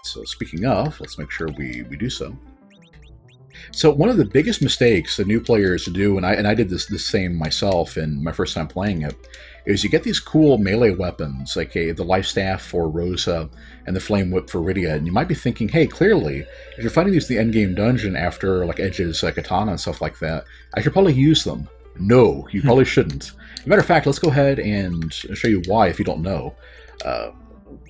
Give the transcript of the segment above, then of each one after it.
So speaking of, let's make sure we do so. So one of the biggest mistakes that new players do, and I did the same myself in my first time playing it, is you get these cool melee weapons, like the life staff for Rosa and the flame whip for Rydia, and you might be thinking, hey, clearly, if you're fighting these in the endgame dungeon after like Edge's katana and stuff like that, I should probably use them. No, you probably shouldn't. As a matter of fact, let's go ahead and show you why if you don't know.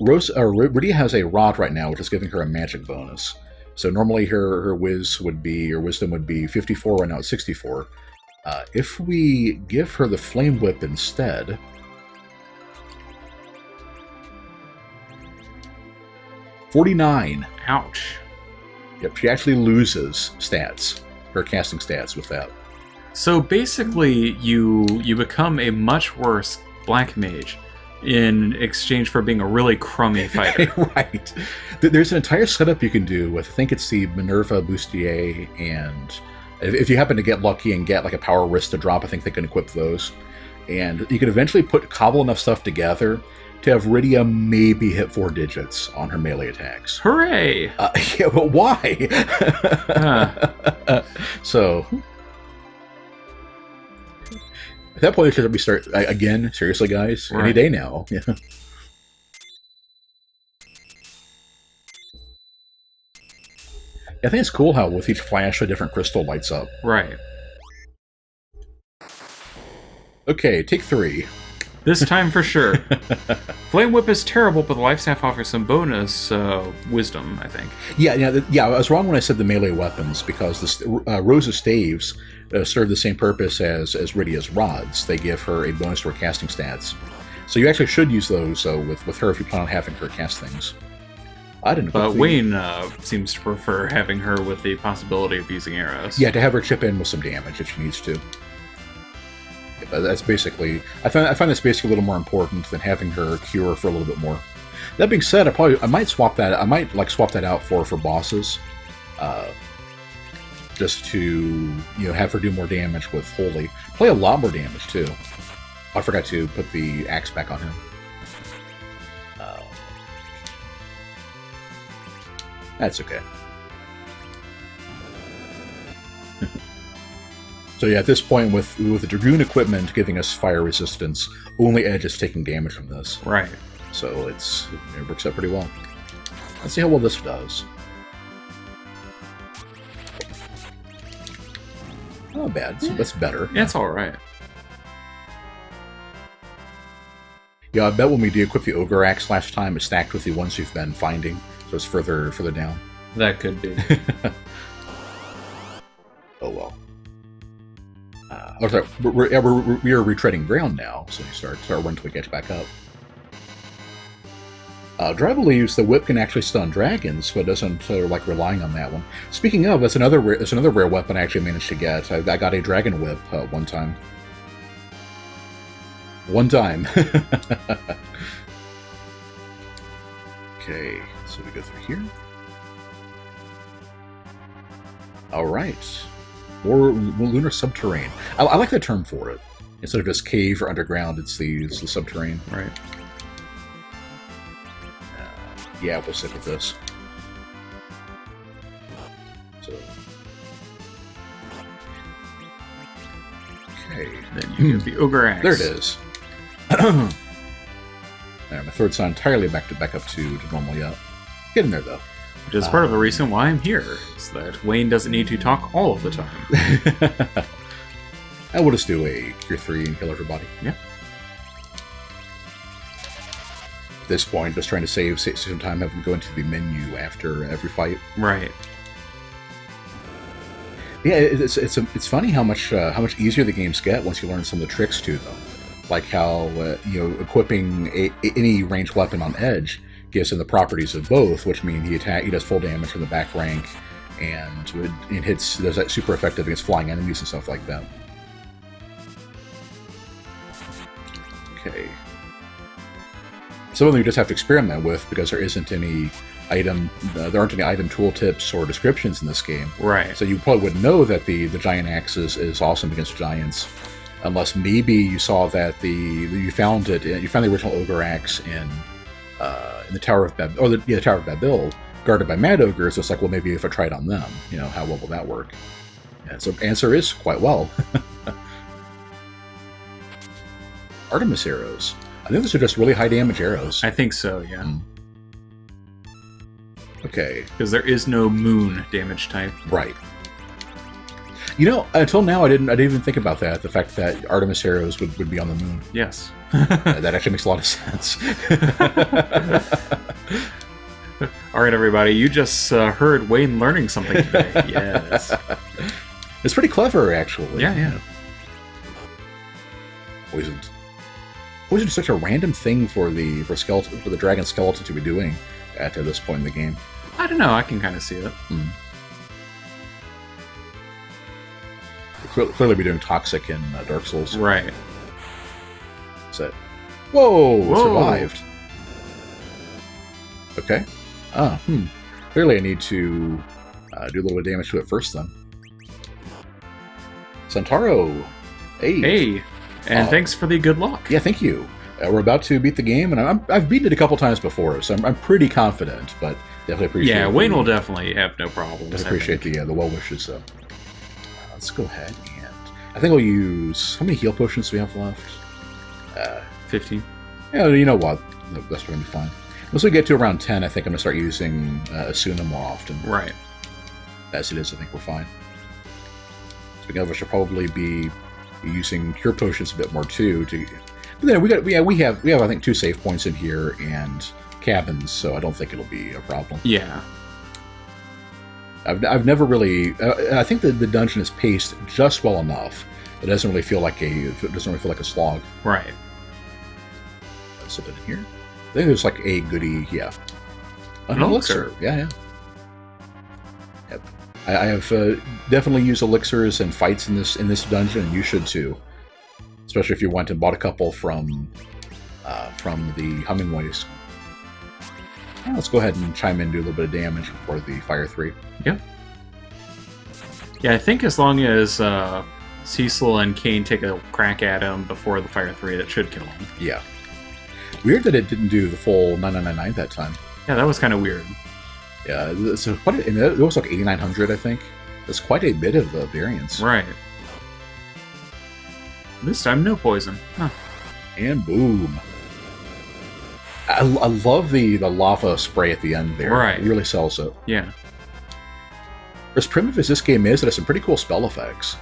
Rydia has a rod right now, which is giving her a magic bonus. So normally her wisdom would be 54, right now it's 64. If we give her the flame whip instead, $49. Ouch. Yep, she actually loses stats, her casting stats with that. So basically, you become a much worse black mage in exchange for being a really crummy fighter. Right. There's an entire setup you can do with, I think it's the Minerva Bustier, and if you happen to get lucky and get like a power wrist to drop, I think they can equip those. And you can eventually cobble enough stuff together to have Rydia maybe hit 4 digits on her melee attacks. Hooray! Yeah, but why? So at that point, should we start again? Seriously, guys, right. Any day now. Yeah. I think it's cool how with each flash a different crystal lights up. Right. Okay, take 3. This time for sure. Flame Whip is terrible, but the Life Staff offers some bonus wisdom, I think. Yeah. I was wrong when I said the melee weapons, because Rosa's staves serve the same purpose as Rydia's rods. They give her a bonus to her casting stats. So you actually should use those with her if you plan on having her cast things. I didn't know. But Wayne seems to prefer having her with the possibility of using arrows. Yeah, to have her chip in with some damage if she needs to. Yeah, that's basically... I find that's basically a little more important than having her cure for a little bit more. That being said, I might swap that. I might swap that out for bosses, just to have her do more damage with Holy. Play a lot more damage too. I forgot to put the axe back on him. That's okay. So yeah, at this point, with the Dragoon equipment giving us fire resistance, only Edge is taking damage from this. Right. So it works out pretty well. Let's see how well this does. Not bad. So that's better. Yeah, it's all right. Yeah, I bet when we de-equip the Ogre Axe last time, it's stacked with the ones you've been finding, so it's further down. That could be. Oh well. We are retreading ground now, so you start run until we get back up. Dry believes the whip can actually stun dragons, but doesn't like relying on that one. Speaking of, that's another rare weapon I actually managed to get. I got a dragon whip one time. One time. Okay, so we go through here. All right, more lunar subterrane. I like that term for it. Instead of just cave or underground, it's the subterrane. Right. Yeah, we'll stick with this. So. Okay. Then you get the Ogre Axe. There it is. Right, my throat's not entirely back up to normal yet. Getting there, though. Which is part of the reason why I'm here, is that Wayne doesn't need to talk all of the time. I will just do a Cure 3 and kill everybody. Yeah. At this point, just trying to save some time, having to go into the menu after every fight. Right. Yeah, it's funny how much easier the games get once you learn some of the tricks to them. Like how equipping any ranged weapon on Edge gives him the properties of both, which mean he does full damage from the back rank, and it does that super effective against flying enemies and stuff like that. Okay. Some of them you just have to experiment with because there aren't any item tooltips or descriptions in this game. Right. So you probably wouldn't know that the giant axe is awesome against giants, unless maybe you saw that you found the original Ogre Axe in the Tower of Babel, the Tower of Babel, guarded by mad ogres, it's like, well, maybe if I tried on them, how well will that work? And so answer is quite well. Artemis arrows. I think those are just really high damage arrows. I think so, yeah. Okay. Because there is no moon damage type. Right. Until now, I didn't even think about that. The fact that Artemis arrows would be on the moon. Yes. That actually makes a lot of sense. All right, everybody. You just heard Wayne learning something today. Yes. It's pretty clever, actually. Yeah. Poisoned is such a random thing for the dragon skeleton to be doing at this point in the game. I don't know. I can kind of see it. Clearly be doing toxic in Dark Souls. Right. So, whoa! Survived. Okay. Clearly I need to do a little bit of damage to it first, then. Centauro! Hey! And thanks for the good luck. Yeah, thank you. We're about to beat the game, and I've beaten it a couple times before, so I'm pretty confident, but definitely appreciate it. Yeah, Wayne will definitely have no problems. I appreciate the well wishes, though. Let's go ahead and... I think we'll use... How many heal potions do we have left? 15. Yeah, you know what? That's going to be fine. Once we get to around 10, I think I'm going to start using Asuna more often. Right. As it is, I think we're fine. Speaking of, I should probably be using cure potions a bit more, too. But then we have I think 2 save points in here and cabins, so I don't think it'll be a problem. Yeah. I've never really... I think that the dungeon is paced just well enough. It doesn't really feel like a slog. Right. Let's slip it in here. I think there's like a goodie, yeah. An elixir. Yeah. Yep. I have definitely used elixirs in fights in this dungeon, and you should too. Especially if you went and bought a couple from the Hummingways. Yeah, let's go ahead and chime in and do a little bit of damage before the Fire 3. Yep. Yeah, I think as long as Cecil and Kane take a crack at him before the Fire 3, that should kill him. Yeah. Weird that it didn't do the full 9999 that time. Yeah, that was kind of weird. Yeah, so it was like 8900, I think. That's quite a bit of variance. Right. This time, no poison. Huh. And boom. I love the lava spray at the end there. Right. It really sells it. Yeah. As primitive as this game is, it has some pretty cool spell effects.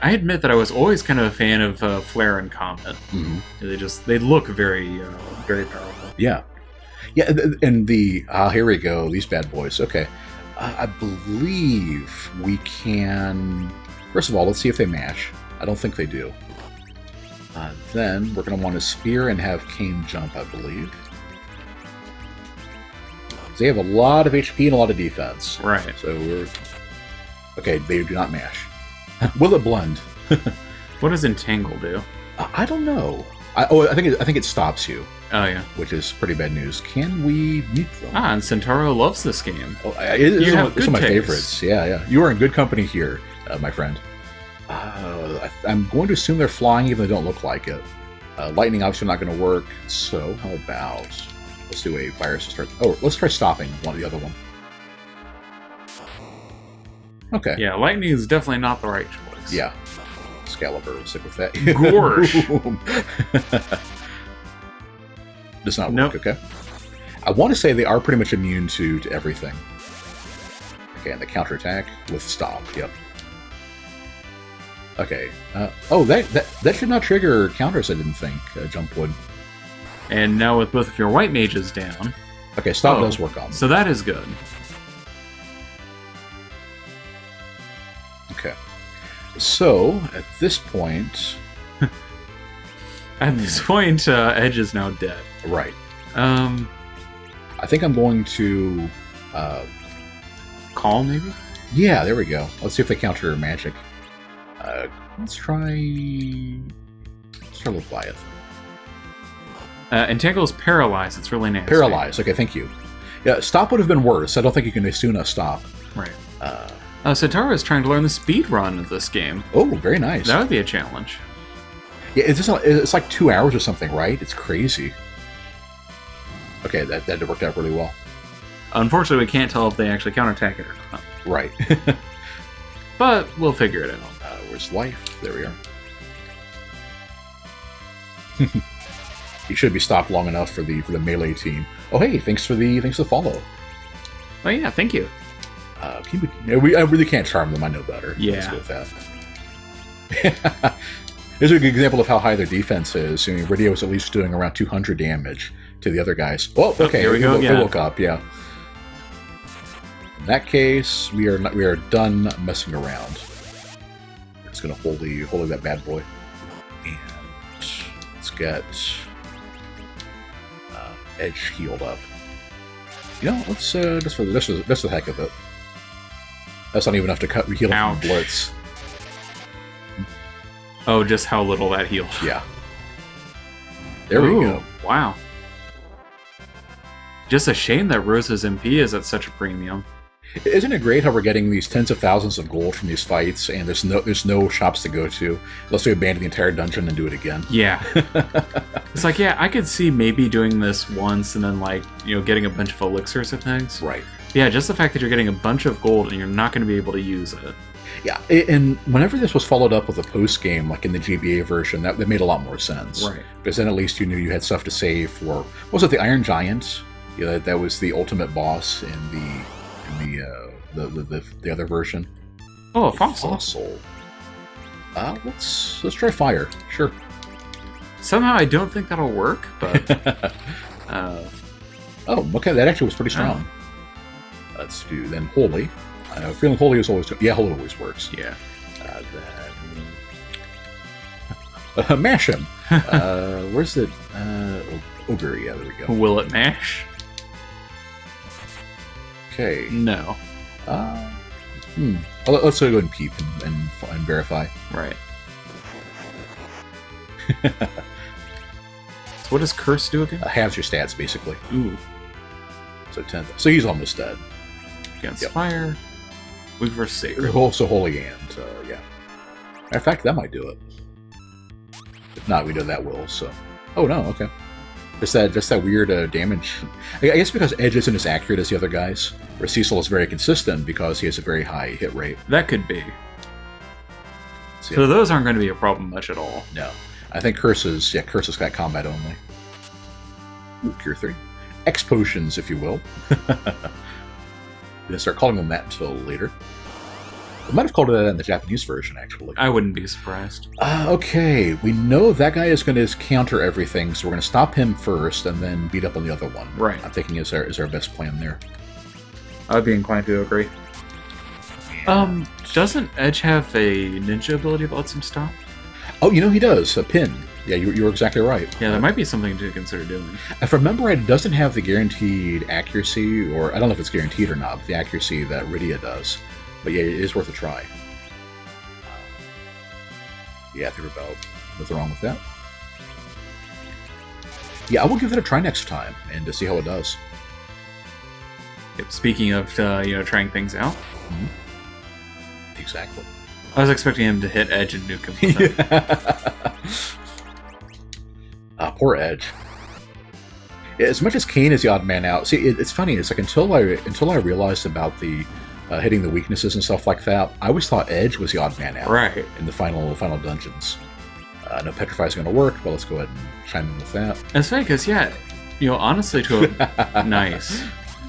I admit that I was always kind of a fan of Flare and Comet. Mm-hmm. They look very, very powerful. Yeah. Yeah, and here we go, these bad boys. Okay. I believe we can... First of all, let's see if they mash. I don't think they do. Then we're going to want to spear and have Kane jump, I believe. They have a lot of HP and a lot of defense. Right. So we're... Okay, they do not mash. Will it blend? What does Entangle do? I don't know. I think it stops you. Oh, yeah. Which is pretty bad news. Can we meet them? And Centauro loves this game. Oh, it's one of my favorites. Yeah. You are in good company here, my friend. I'm going to assume they're flying, even though they don't look like it. Lightning obviously not going to work, so how about... Let's do a virus to start... Oh, let's try stopping the other one. Okay. Yeah, lightning is definitely not the right choice. Yeah. Excalibur, we'll stick with that. Gorsh! Does not work, okay. I want to say they are pretty much immune to everything. Okay, and the counterattack with stop, yep. Okay. That should not trigger counters, I didn't think, jump would. And now with both of your white mages down... Okay, stop does work on them. So that is good. Okay. So, at this point... Edge is now dead. Right. I think I'm going to... Call, maybe? Yeah, there we go. Let's see if they counter magic. Let's try Leviathan. Entangle is paralyzed. It's really nasty. Paralyzed. Okay, thank you. Yeah, stop would have been worse. I don't think you can Asuna stop. Right. Centauro is trying to learn the speed run of this game. Oh, very nice. That would be a challenge. Yeah, it's like 2 hours or something, right? It's crazy. Okay, that worked out really well. Unfortunately, we can't tell if they actually counterattack it or not. Right. But we'll figure it out. Where's life? There we are. He should be stopped long enough for the melee team. Oh hey, thanks for the follow. Oh yeah, thank you. I really can't charm them. I know better. Yeah. Let's go with that. This is a good example of how high their defense is. I mean, Radio is at least doing around 200 damage to the other guys. Oh, okay. Here we go again. They woke up. Yeah. In that case, we are done messing around. We're just gonna holy that bad boy, and let's get Edge healed up. You know, let's just for the heck of it. That's not even enough to heal him from Blitz. Oh, just how little that healed. Yeah. There we go. Wow. Just a shame that Rose's MP is at such a premium. Isn't it great how we're getting these tens of thousands of gold from these fights, and there's no shops to go to unless we abandon the entire dungeon and do it again? Yeah. It's like, yeah, I could see maybe doing this once and then, like, you know, getting a bunch of elixirs and things. Right. Yeah, just the fact that you're getting a bunch of gold and you're not going to be able to use it. Yeah, and whenever this was followed up with a post-game, like in the GBA version, that made a lot more sense. Right. Because then at least you knew you had stuff to save for... What was it, the Iron Giant? Yeah, that was the ultimate boss in the other version. Oh, a fossil. Let's try fire. Sure. Somehow I don't think that'll work, but... Oh, okay, that actually was pretty strong. Let's do then holy. Feeling holy is always... Yeah, holy always works. Yeah. Then... mash him. Where's the... ogre, yeah, there we go. Will it mash? Okay. No. Let's go and peep and verify. Right. So what does curse do again? Halves your stats, basically. Ooh. So 10. So he's almost dead. Against fire. Weak versus sacred. Also holy and, yeah. Matter of fact, that might do it. If not, we know that will, so... Oh, no, okay. Just that weird damage. I guess because Edge isn't as accurate as the other guys, where Cecil is very consistent because he has a very high hit rate. That could be. So those aren't going to be a problem much at all. No. I think Curse's got combat only. Ooh, Cure 3. X potions, if you will. They start calling them that until later. They might have called it that in the Japanese version, actually. I wouldn't be surprised. Okay, we know that guy is going to counter everything, so we're going to stop him first and then beat up on the other one. Right. I'm thinking is our best plan there. I'd be inclined to agree. Doesn't Edge have a ninja ability that lets him stop? Oh, you know he does. A pin. Yeah, you're exactly right. Yeah, that might be something to consider doing. If I remember right, it doesn't have the guaranteed accuracy, or I don't know if it's guaranteed or not, but the accuracy that Rydia does. But yeah, it is worth a try. Yeah, I think we're about nothing wrong with that. Yeah, I will give it a try next time and to see how it does. Yep, speaking of trying things out. Mm-hmm. Exactly. I was expecting him to hit Edge and nuke him with that. Poor Edge. As much as Kane is the odd man out, see, it's funny. It's like until I realized about the hitting the weaknesses and stuff like that, I always thought Edge was the odd man out. Right. In the final dungeons. I know Petrify is going to work, but let's go ahead and chime in with that. It's funny because honestly, to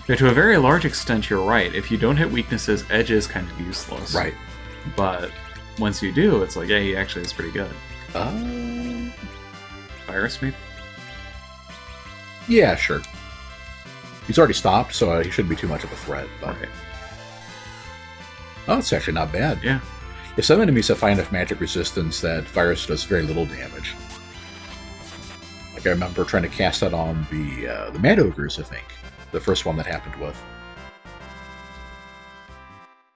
a very large extent, you're right. If you don't hit weaknesses, Edge is kind of useless. Right. But once you do, it's like, yeah, he actually is pretty good. Virus, maybe? Yeah, sure. He's already stopped, so he shouldn't be too much of a threat. But... Right. Oh, it's actually not bad. Yeah. Some enemies have high enough magic resistance that Virus does very little damage. Like I remember trying to cast that on the Mad Ogres, I think. The first one that happened with.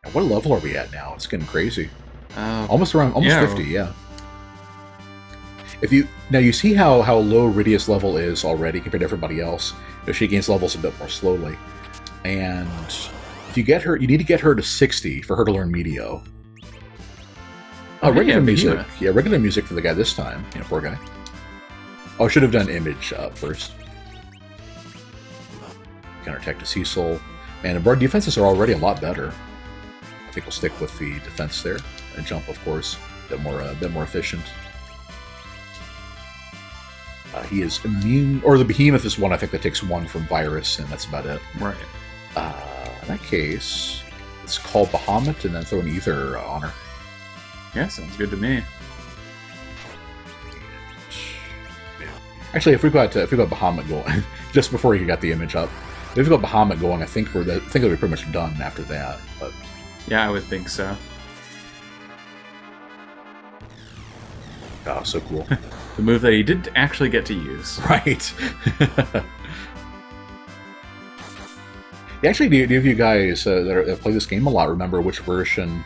And what level are we at now? It's getting crazy. Almost 50, yeah. Now you see how low Rydia's level is already compared to everybody else. She gains levels a bit more slowly. And if you get her, you need to get her to 60 for her to learn Meteo. Regular music. Yeah, regular music for the guy this time. Poor guy. Oh, I should have done image first. counterattack to Cecil. And our defenses are already a lot better. I think we'll stick with the defense there. And jump, of course, a bit more efficient. He is immune, or the Behemoth is one I think that takes 1 from Virus, and that's about it. Right. In that case, let's call Bahamut and then throw an Ether on her. Yeah, sounds good to me. Actually, if we got Bahamut going, just before you got the image up, if we got Bahamut going, I think it'll be pretty much done after that. But yeah, I would think so. oh, so cool. The move that he didn't actually get to use. Right. Actually, do of you guys that have played this game a lot remember which version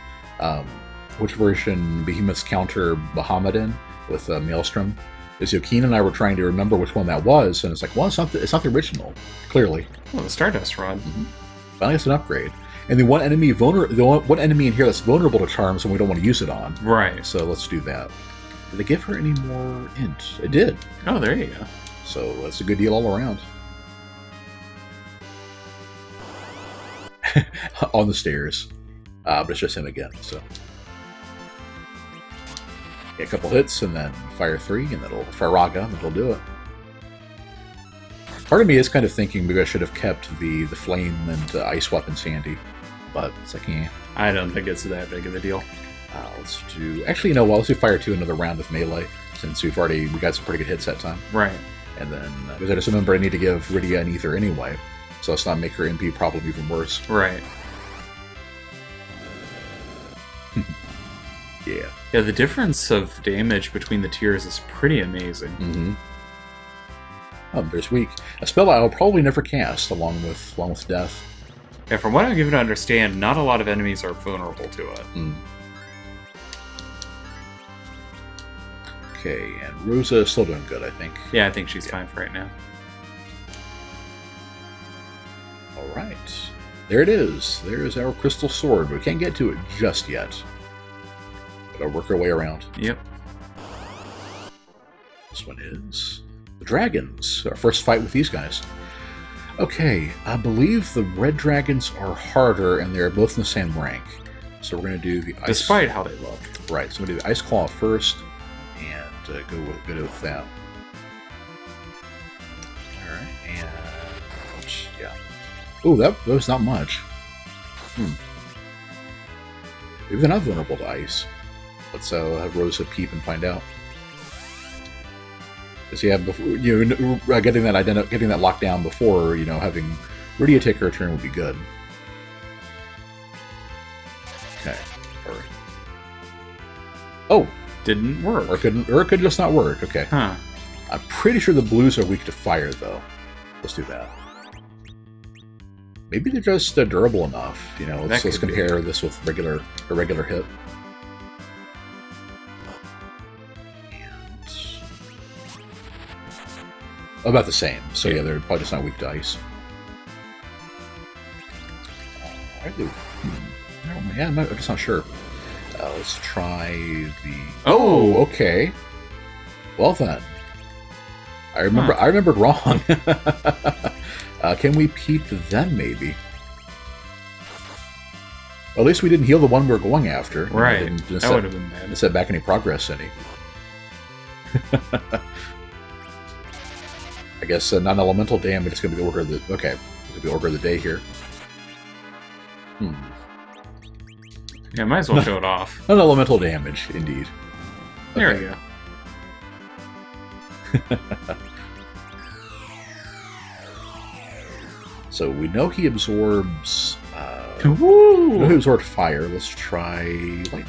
Behemoth's counter Bahamut in with Maelstrom? As Keen and I were trying to remember which one that was, and it's like, well, it's not the original, clearly. Oh, the Stardust Rod. Mm-hmm. Finally, it's an upgrade. And the one enemy in here that's vulnerable to charms, and we don't want to use it on. Right. So let's do that. Did it give her any more int? It did. Oh, there you go. So that's a good deal all around. On the stairs. But it's just him again, so. Yeah, a couple hits, and then fire 3, and that'll fire Raga, and it'll do it. Part of me is kind of thinking maybe I should have kept the flame and ice weapons handy. But it's like, eh. I don't think it's that big of a deal. Let's do... Actually, you know what? Let's do fire 2 another round with melee, since we got some pretty good hits that time. Right. And then, because I just remember I need to give Rydia an Ether anyway, so let's not make her MP problem even worse. Right. Yeah. Yeah, the difference of damage between the tiers is pretty amazing. Mm-hmm. Oh, there's weak. A spell I'll probably never cast along with death. Yeah, from what I'm given to understand, not a lot of enemies are vulnerable to it. Mm. Okay, and Rosa is still doing good, I think. Yeah, I think she's fine for right now. Alright. There it is. There's our crystal sword. We can't get to it just yet. Gotta work our way around. Yep. This one is the dragons. Our first fight with these guys. Okay, I believe the red dragons are harder, and they're both in the same rank. So we're going to do the ice... Despite how they look. Right, so we're going to do the ice claw first, and go with that. Alright, and... yeah. Oh, that was not much. Maybe they're not vulnerable to ice. Let's have Rosa peep and find out. Because yeah, before, getting that locked down before, having Rydia take her turn would be good. Okay. Alright. Oh! Didn't work. Or it could just not work. Okay. Huh. I'm pretty sure the blues are weak to fire, though. Let's do that. Maybe they're just durable enough. Let's compare this with a regular hit. About the same. So yeah, they're probably just not weak to ice. I'm just not sure. Let's try the... Oh, okay. Well then. I remembered wrong. Can we peep them, maybe? Well, at least we didn't heal the one we were going after. Right. That would have been bad. Didn't set back any progress any. I guess non-elemental damage is going to be the order of the... Okay. It's going to be the order of the day here. Yeah, might as well show it off. Non-elemental damage, indeed. There we go. So we know he absorbs... Woo! We know he absorbed fire. Let's try lightning.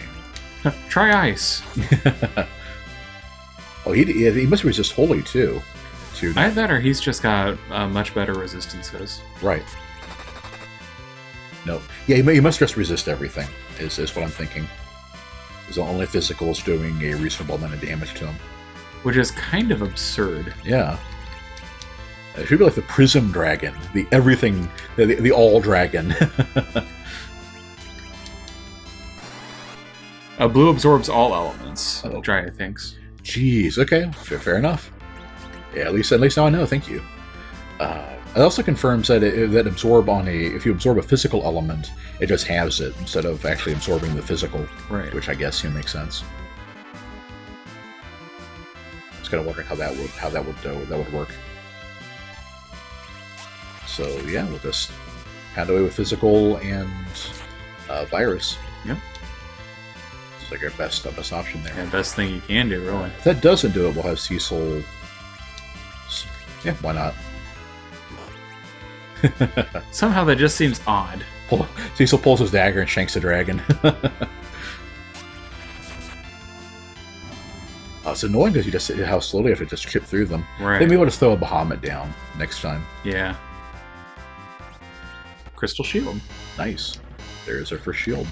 Try ice. Oh, he must resist holy, too. Either that or he's just got much better resistances. Right. No. Yeah, he must just resist everything, is what I'm thinking. His only physical is doing a reasonable amount of damage to him. Which is kind of absurd. Yeah. It should be like the Prism Dragon. The everything... The all dragon. Blue absorbs all elements, Dryad thinks. Jeez, okay. Fair enough. Yeah, at least now I know, thank you. It also confirms that if you absorb a physical element, it just halves it instead of actually absorbing the physical, Right. which I guess makes sense. Just kind of wondering how that would work. So yeah, we'll just pound away with physical and virus. Yep. It's like our best option there. Yeah, best thing you can do, really. If that doesn't do it, we'll have Cecil. Yeah, why not? Somehow that just seems odd. Cecil pulls his dagger and shanks the dragon. It's annoying because you just how slowly you have to just chip through them. Right. Maybe we'll just throw a Bahamut down next time. Yeah. Crystal shield. Nice. There's our first shield.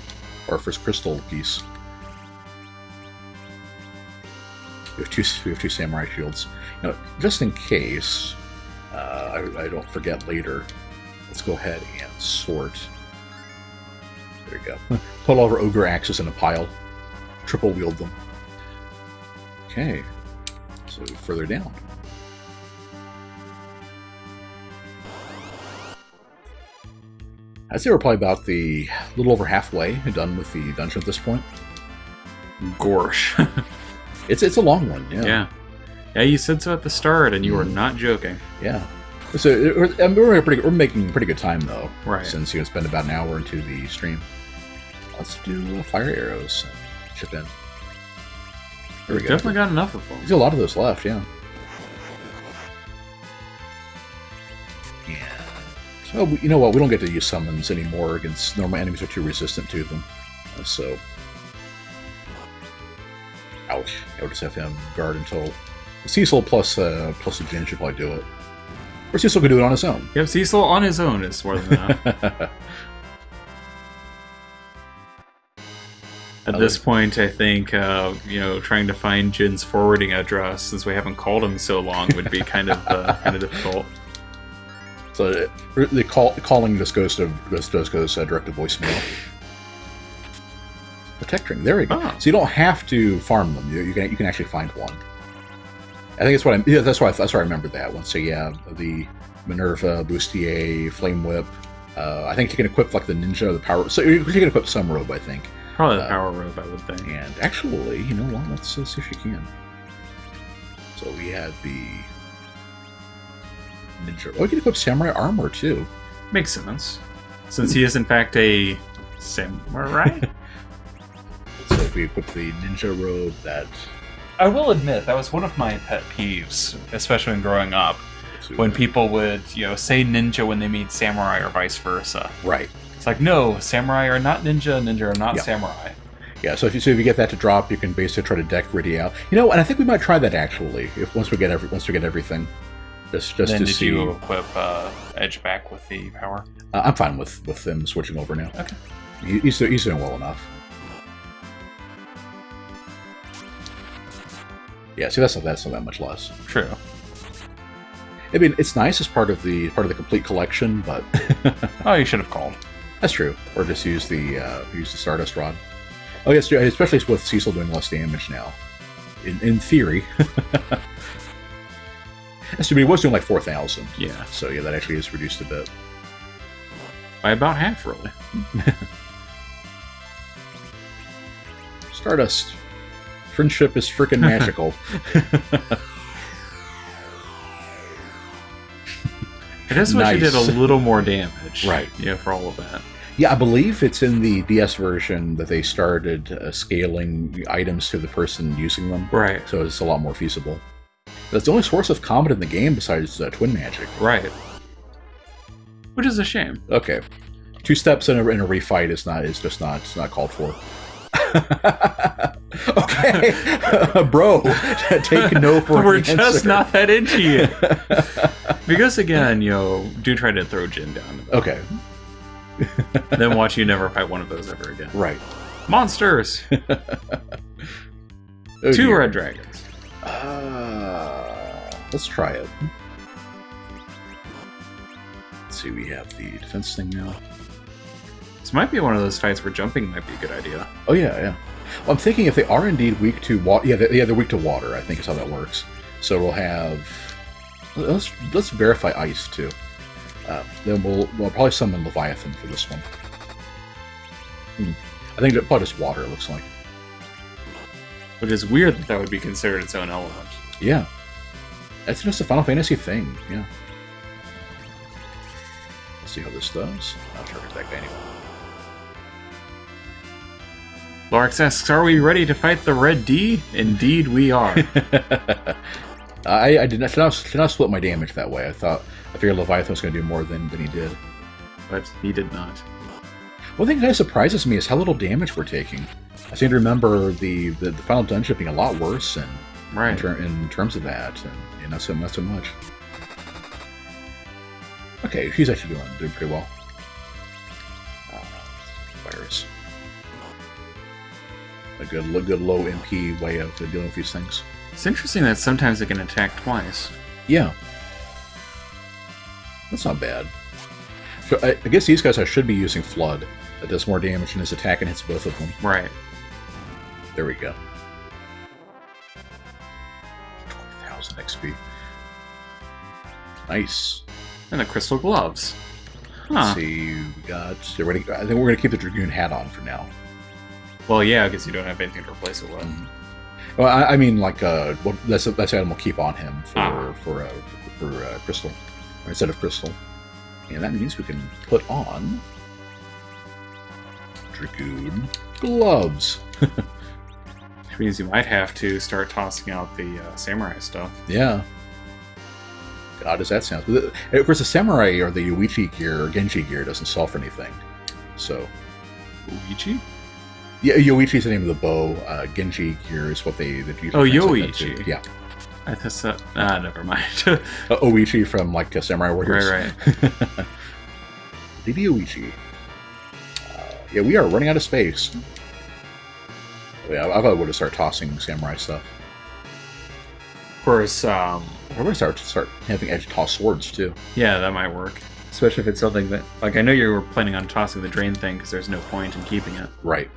Or our first crystal piece. We have two samurai shields. Now, just in case I don't forget later, let's go ahead and sort. There we go. Put all of our ogre axes in a pile. Triple wield them. Okay. So further down. I'd say we're probably about a little over halfway done with the dungeon at this point. Gorsh. It's a long one, yeah. Yeah. Yeah, you said so at the start, and you were not joking. Yeah. So we're making pretty good time though, Right. Since it's been about an hour into the stream. Let's do fire arrows. Chip in. There we go. Definitely got enough of them. There's a lot of those left, yeah. So you know what? We don't get to use summons anymore against normal enemies; are too resistant to them. So, ouch! I would just have him guard until Cecil plus the Jin should probably do it. Or Cecil could do it on his own. Yep, Cecil on his own is more than enough. At this point, I think trying to find Jin's forwarding address, since we haven't called him so long, would be kind of difficult. So the calling just goes direct to voicemail. Protect ring. There we go. Oh. So you don't have to farm them. You can actually find one. I think that's why I remember that one. So yeah, the Minerva, Bustier, Flame Whip. I think you can equip like the ninja, or the power. So you can equip some robe, I think. Probably the power robe, I would think. And actually, you know what? Let's see if you can. So we had the ninja. Oh, you can equip samurai armor too. Makes sense, since he is in fact a samurai. So if we equip the ninja robe, that I will admit that was one of my pet peeves, especially when growing up, when people would say ninja when they meet samurai or vice versa. Right. It's like, no, samurai are not ninja, ninja are not samurai. Yeah, so if you get that to drop, you can basically try to deck Riddy out. And I think we might try that actually. Once we get everything, just then to did see. you equip Edge back with the power? I'm fine with them switching over now. Okay. He's doing well enough. Yeah, see that's not that much less. True. I mean, it's nice as part of the complete collection, but Oh, you should have called. that's true. Or just use the Stardust Rod. Oh yes, especially with Cecil doing less damage now. In theory. That's true, but he was doing like 4,000. Yeah. So yeah, that actually is reduced a bit. By about half, really. Stardust. Friendship is freaking magical. I just wish you Nice. did a little more damage. Right. Yeah, for all of that. Yeah, I believe it's in the DS version that they started scaling items to the person using them. Right. So it's a lot more feasible. That's the only source of combat in the game besides Twin Magic. Right. Which is a shame. Okay. 2 steps in a refight is just not called for. Okay. Bro, take no for We're an just answer. not that into you. Because again, do try to throw Jin down. Okay. Then watch you never fight one of those ever again. Right. Monsters! Oh, 2 dear. red dragons. Let's try it. Let's see, we have the defense thing now. This might be one of those fights where jumping might be a good idea. Oh yeah. Well, I'm thinking if they are indeed weak to water, they're weak to water. I think is how that works. So we'll have. Let's verify ice too. Then we'll probably summon Leviathan for this one. I think probably just water, it looks like. Which is weird that would be considered its own element. Yeah. That's just a Final Fantasy thing, yeah. Let's see how this does. I'll target that guy anyway. Lorax asks, are we ready to fight the Red D? Indeed we are. I did not split my damage that way. I figured Leviathan was going to do more than he did. But he did not. One thing that kind of surprises me is how little damage we're taking. I seem to remember the final dungeon being a lot worse in terms of that, and not so much. Okay, she's actually doing pretty well. Virus. A good low MP way of dealing with these things. It's interesting that sometimes it can attack twice. Yeah. That's not bad. So I guess these guys I should be using Flood. That does more damage in his attack and hits both of them. Right. There we go. 20,000 XP. Nice. And the crystal gloves. Let's see, we got... I think we're going to keep the Dragoon hat on for now. Well, yeah, because you don't have anything to replace it with. Well, I mean, like, that's the item we'll keep on him for Crystal. Or instead of Crystal. And that means we can put on... Dragoon gloves. Which means you might have to start tossing out the samurai stuff. Yeah. God, does that sound... Of course, the samurai or the Yoichi gear or Genji gear doesn't sell for anything. So... Yoichi? Yeah, Yoichi's the name of the bow. Genji gear is what they... Oh, Yoichi. Yeah. I thought never mind. Oichi from, like, Samurai Warriors. Right. The Yoichi. Yeah, we are running out of space. Yeah, I thought I would have started tossing samurai stuff. Of course, I'm going to start having Edge toss swords, too. Yeah, that might work. Especially if it's something that... Like, I know you were planning on tossing the drain thing, because there's no point in keeping it. Right.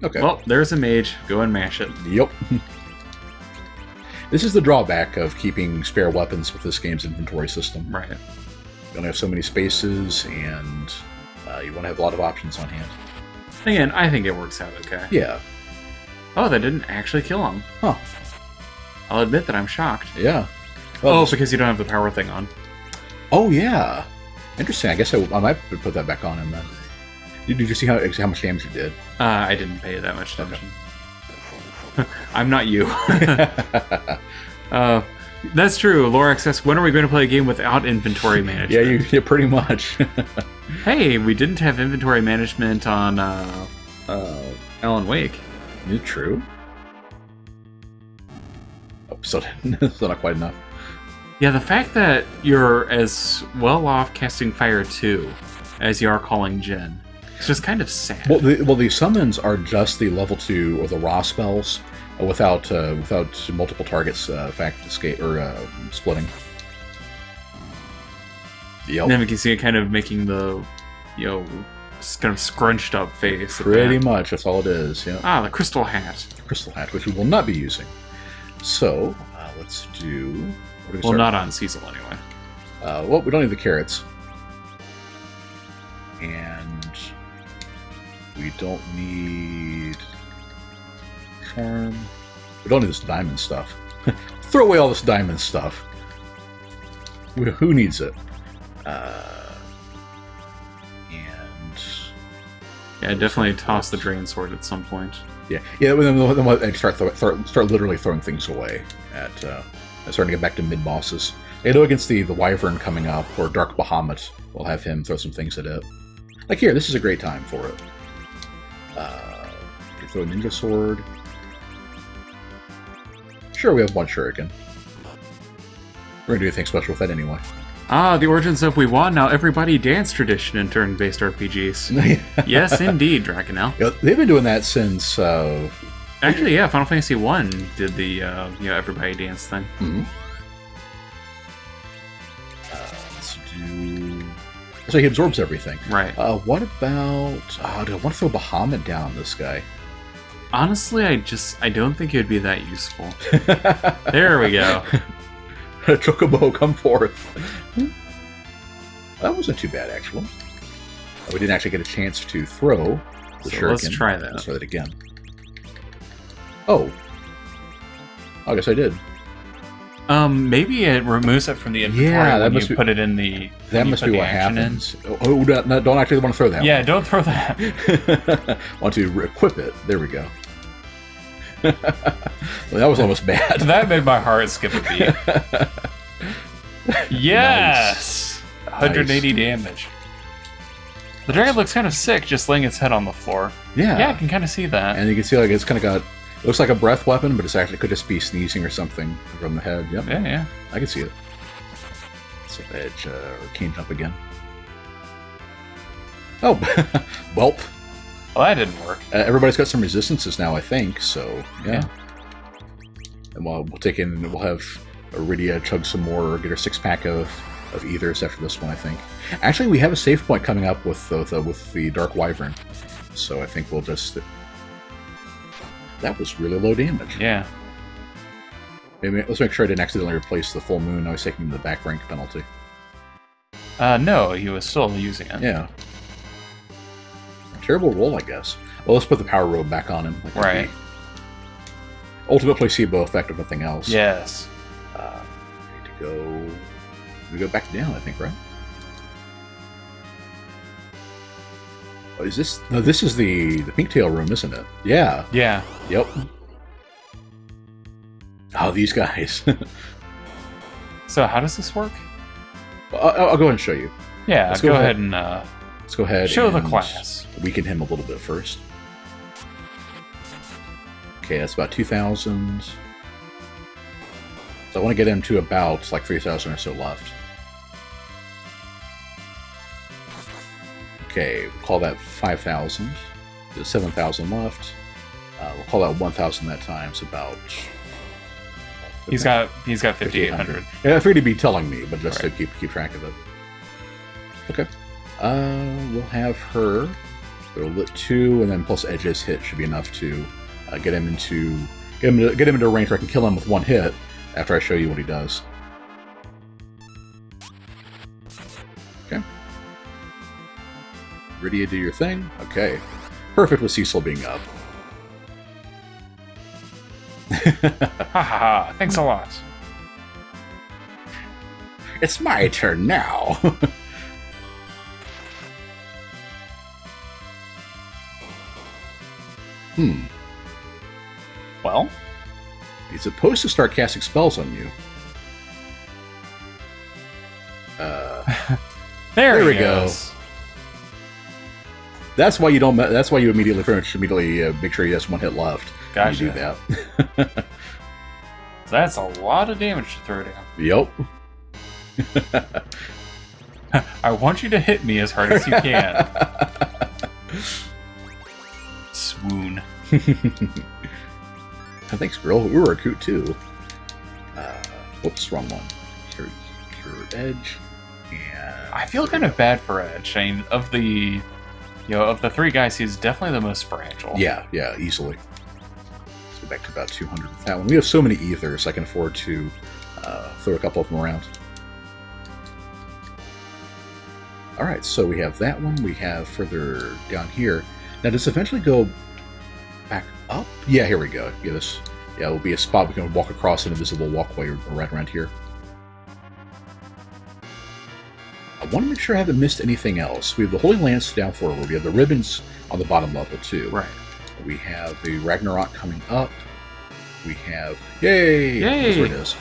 Okay. Well, there's a mage. Go and mash it. Yep. This is the drawback of keeping spare weapons with this game's inventory system. Right. You only have so many spaces, and you want to have a lot of options on hand. Again, I think it works out okay. Yeah. Oh, that didn't actually kill him. Huh. I'll admit that I'm shocked. Yeah. Well, because you don't have the power thing on. Oh, yeah. Interesting. I guess I might put that back on him then. Did you see how much damage it did? I didn't pay that much attention. Okay. I'm not you. That's true. Lorax asks, when are we going to play a game without inventory management? Yeah, pretty much. Hey, we didn't have inventory management on Alan Wake. Is it true? Oh, still not quite enough. Yeah, the fact that you're as well off casting Fire 2 as you are calling Jin, it's just kind of sad. Well, the summons are just the level 2 or the raw spells without multiple targets escape or splitting. Yep. And then we can see it kind of making the kind of scrunched up face. Pretty much, that's all it is. Yeah. Ah, the crystal hat. Crystal hat, which we will not be using. So let's do. Well, not on Cecil anyway. Well, we don't need the carrots. And we don't need charm. We don't need this diamond stuff. Throw away all this diamond stuff. Who needs it? Yeah, definitely toss the drain sword at some point. Yeah. Then we'll start literally throwing things away at starting to get back to mid bosses. They go against the Wyvern coming up, or Dark Bahamut. We'll have him throw some things at it. Like here, this is a great time for it. You throw a ninja sword. Sure, we have one shuriken. We're gonna do anything special with that anyway. Ah, the origins of We Want Now Everybody Dance tradition in turn-based RPGs. Yes, indeed, Drakenel. Yeah, they've been doing that since... Actually, yeah, Final Fantasy 1 did the Everybody Dance thing. Mm-hmm. Let's do... So he absorbs everything. Right. What about... do I want to throw Bahamut down on this guy? Honestly, I don't think it would be that useful. There we go. Chocobo, come forth. That wasn't too bad, actually. We didn't actually get a chance to throw the shuriken. Let's try that. Let's try that again. Oh. I guess I did. Maybe it removes it from the inventory when you put it in the. That must be what happens. Oh, don't actually want to throw that. Yeah, don't throw that. Want to equip it? There we go. Well, that was almost bad. That made my heart skip a beat. Yes, nice. 180 damage. The dragon looks kind of sick, just laying its head on the floor. Yeah, I can kind of see that. And you can see like it's kind of got. Looks like a breath weapon, but it's actually could just be sneezing or something from the head. Yep. Yeah. I can see it. So edge or cane jump again. Oh, welp. Well, that didn't work. Everybody's got some resistances now, I think. So yeah. And we'll take in. We'll have Iridia chug some more, or get her 6-pack of ethers after this one. I think. Actually, we have a save point coming up with the Dark Wyvern, so I think we'll just. That was really low damage. Yeah. Maybe, let's make sure I didn't accidentally replace the full moon. I was taking the back rank penalty. No, he was still using it. Yeah. Terrible roll, I guess. Well, let's put the power robe back on him. Right. Ultimate placebo effect of nothing else. Yes. Need to go. We go back down, I think, right? Oh, is this? No, this is the Pinktail room, isn't it? Yeah. Yeah. Yep. Oh, these guys. So how does this work? I'll go ahead and show you. Yeah, let's go ahead and let's go ahead. Show and the class. Weaken him a little bit first. Okay, that's about 2,000. So I want to get him to about like 3,000 or so left. Okay, we'll call that 5,000. There's 7,000 left. We'll call that 1,000 that time. It's about. He's got 5,800. Yeah, I figured he'd be telling me, but just to keep track of it. Okay. We'll have her. We'll lit 2, and then plus Edge's hit should be enough to get him into a range where I can kill him with 1 hit after I show you what he does. Okay. Iridia, do your thing. Okay. Perfect with Cecil being up. Haha, thanks a lot. It's my turn now. Well? He's supposed to start casting spells on you. There we goes. go. That's why you don't. That's why you immediately make sure he has 1 hit left. Gotcha. You do that. That's a lot of damage to throw down. Yep. I want you to hit me as hard as you can. Swoon. Thanks, girl. We were a coot too. Whoops, wrong one. Cured Edge. And I feel kind of bad for Edge. I mean, of the 3 guys, he's definitely the most fragile. Yeah, easily. Let's go back to about 200 with that one. We have so many ethers, I can afford to throw a couple of them around. Alright, so we have that one. We have further down here. Now, does this eventually go back up? Yeah, here we go. Yeah, it'll be a spot we can walk across an invisible walkway right around here. I want to make sure I haven't missed anything else. We have the Holy Lance down forward. We have the ribbons on the bottom level, too. Right. We have the Ragnarok coming up. We have... Yay! That's where it is.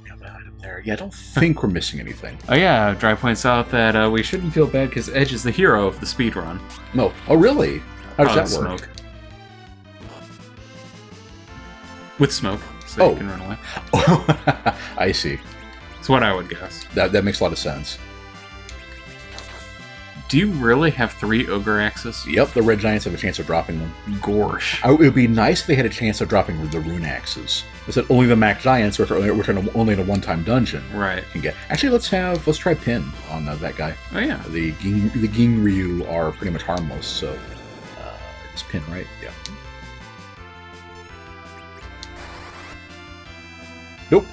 We have that item there. Yeah, I don't think we're missing anything. Oh yeah, Dry points out that we shouldn't feel bad because Edge is the hero of the speedrun. No. Oh, really? How does that work? Smoke. With smoke, so you can run away. I see. That's what I would guess. That makes a lot of sense. Do you really have 3 Ogre Axes? Yep, the Red Giants have a chance of dropping them. Gorsh. It would be nice if they had a chance of dropping the Rune Axes. Is that only the Mac Giants, which are only in a one-time dungeon, right? Can get. Actually, let's try Pin on that guy. Oh yeah. The Ginryu are pretty much harmless, so it's Pin, right? Yeah. Nope.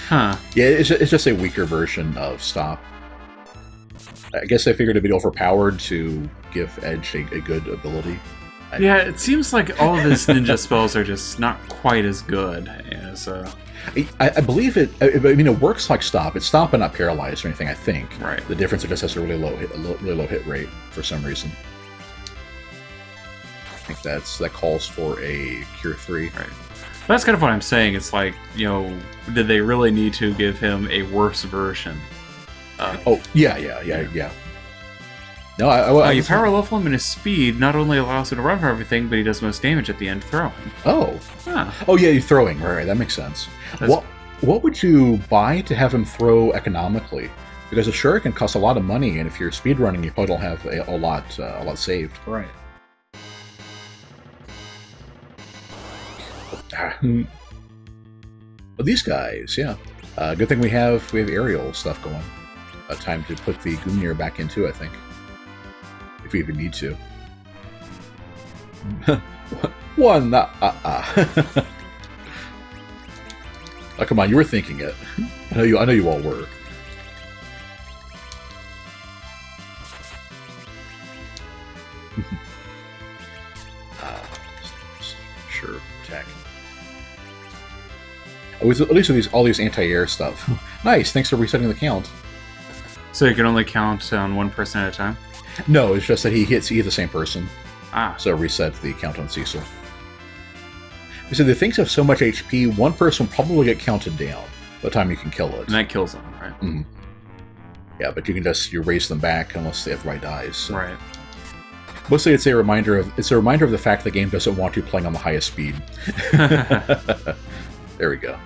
Huh. Yeah, it's just a weaker version of Stop. I guess I figured it'd be overpowered to give Edge a good ability. Yeah, it seems like all of his ninja spells are just not quite as good as... I believe it. I mean, it works like Stop. It's Stop and not paralyzed or anything. I think. Right. The difference is it just has a really low hit rate for some reason. I think that calls for a Cure 3. Right. That's kind of what I'm saying. It's like, you know, did they really need to give him a worse version? Oh, yeah. No, you power level him, and his speed not only allows him to run for everything, but he does most damage at the end throwing. Oh. Huh. Oh, yeah, you're throwing. Right, that makes sense. What would you buy to have him throw economically? Because a shuriken costs a lot of money, and if you're speedrunning, you probably don't have a lot saved. Right. Well, these guys, yeah. Good thing we have aerial stuff going. Time to put the Gungnir back into, I think. If we even need to. One. Oh, come on, you were thinking it. I know you all were. Sure, attack. At least with all these anti-air stuff. Nice, thanks for resetting the count. So you can only count on one person at a time? No, it's just that he hits the same person. Ah. So reset the count on Cecil. So the things have so much HP, one person will probably get counted down by the time you can kill it. And that kills them, right? Mm-hmm. Yeah, but you can just raise them back unless everybody dies. So. Right. Mostly it's a reminder of the fact the game doesn't want you playing on the highest speed. There we go.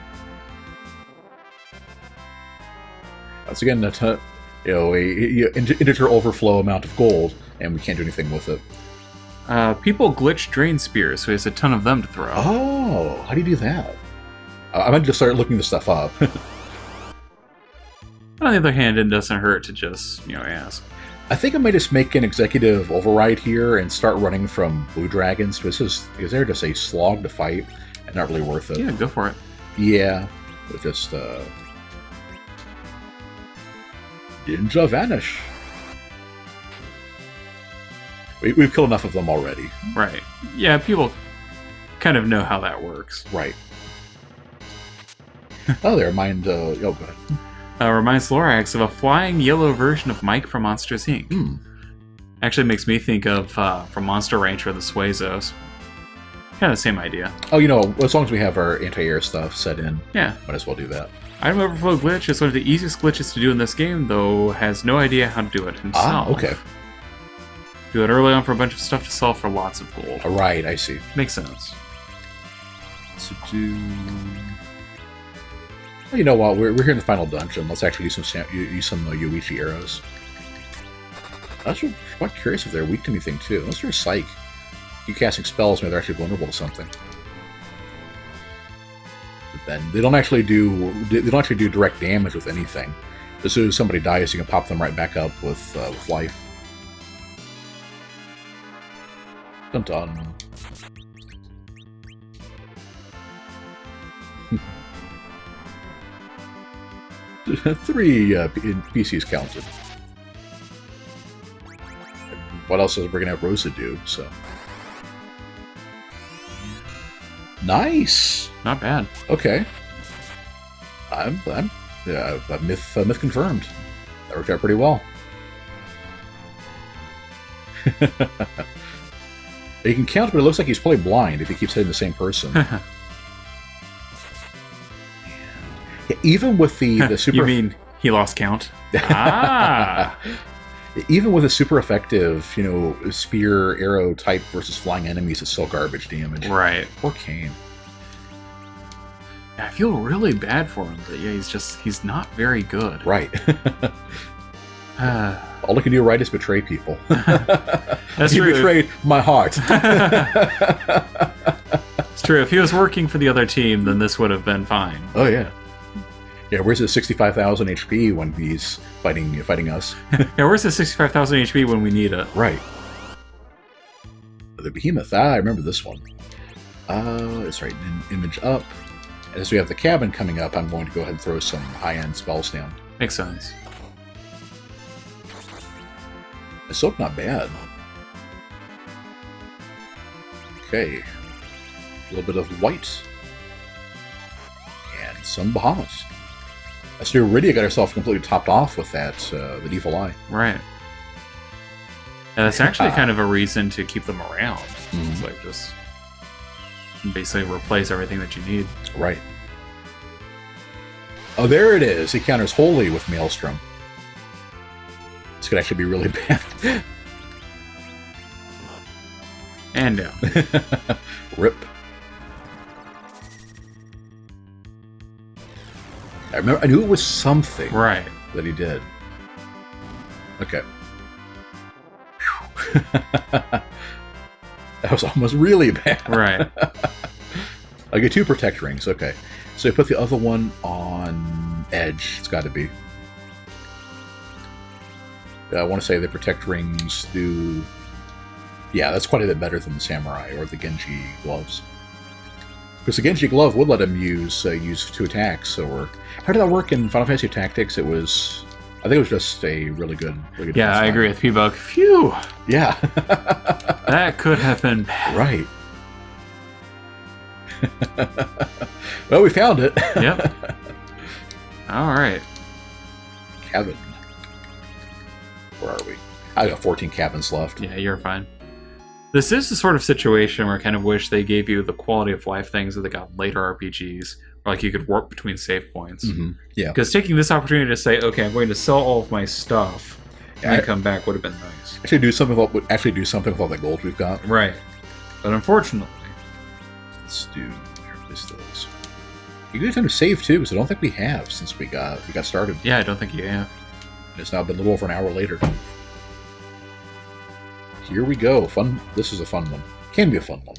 Once again, a integer overflow amount of gold, and we can't do anything with it. People glitch drain spears, so he has a ton of them to throw. Oh, how do you do that? I might just start looking this stuff up. On the other hand, it doesn't hurt to just, ask. I think I might just make an executive override here and start running from blue dragons, because they're just a slog to fight and not really worth it. Yeah, go for it. Yeah, but just Ninja vanish. We've killed enough of them already. Right. Yeah, people kind of know how that works. Right. Oh, they remind... go ahead. Reminds Lorax of a flying yellow version of Mike from Monsters, Inc. Actually makes me think of from Monster Rancher, the Suezos. Kind of the same idea. Oh, as long as we have our anti-air stuff set in, yeah, might as well do that. Item Overflow glitch is one of the easiest glitches to do in this game, though has no idea how to do it himself. Ah, okay. Do it early on for a bunch of stuff to sell for lots of gold. Right, I see. Makes sense. So well, you know what? We're here in the final dungeon. Let's actually use some Yoichi arrows. I was quite curious if they're weak to anything too. Unless they're psych. You casting spells, maybe they're actually vulnerable to something. But then they don't actually do direct damage with anything. As soon as somebody dies, you can pop them right back up with life. Dun dun. Three PCs counted. What else is we're gonna have Rosa do? So nice, not bad. Okay, I'm myth confirmed. That worked out pretty well. He can count, but it looks like he's probably blind if he keeps hitting the same person. Yeah, even with the super... You mean he lost count? Ah! Even with a super effective, spear, arrow type versus flying enemies, it's still garbage damage. Right. Poor Kane. I feel really bad for him, but yeah, he's not very good. Right. All I can do right is betray people. That's you true. betrayed my heart. It's true. If he was working for the other team, then this would have been fine. Oh, yeah. Yeah, where's his 65,000 HP when he's fighting us? Yeah, where's the 65,000 HP when we need it? Right. The Behemoth. I remember this one. It's right. Image up. And as we have the cabin coming up, I'm going to go ahead and throw some high-end spells down. Makes sense. The silk, not bad. Okay. A little bit of white. And some Bahamas. So we already got ourselves completely topped off with that, the evil eye. Right. And that's actually kind of a reason to keep them around. Mm-hmm. It's like just basically replace everything that you need. Right. Oh, there it is. He counters wholly with Maelstrom. This could actually be really bad. And down. Rip. I knew it was something Right. that he did. Okay. That was almost really bad. Right. I get 2 protect rings. Okay. So I put the other one on edge. It's got to be. I want to say the protect rings do... Yeah, that's quite a bit better than the samurai or the Genji gloves. Because the Genji glove would let him use 2 attacks. Or how did that work in Final Fantasy Tactics? It was... I think it was just a really good Yeah, I agree with P-Bug. Phew! Yeah. That could have been bad. Right. Well, we found it. Yep. All right. Cabin. Where are we? I got 14 cabins left. Yeah, you're fine. This is the sort of situation where I kind of wish they gave you the quality of life things that they got in later RPGs, or like you could warp between save points. Mm-hmm. Yeah. Because taking this opportunity to say, okay, I'm going to sell all of my stuff and then come back would have been nice. Actually, do something with all the gold we've got. Right. But unfortunately, Let's do pistols. You can time to save too, because I don't think we have since we got started. yeah, I don't think you have. It's now been a little over an hour later. Here we go. Fun. This is a fun one. Can be a fun one.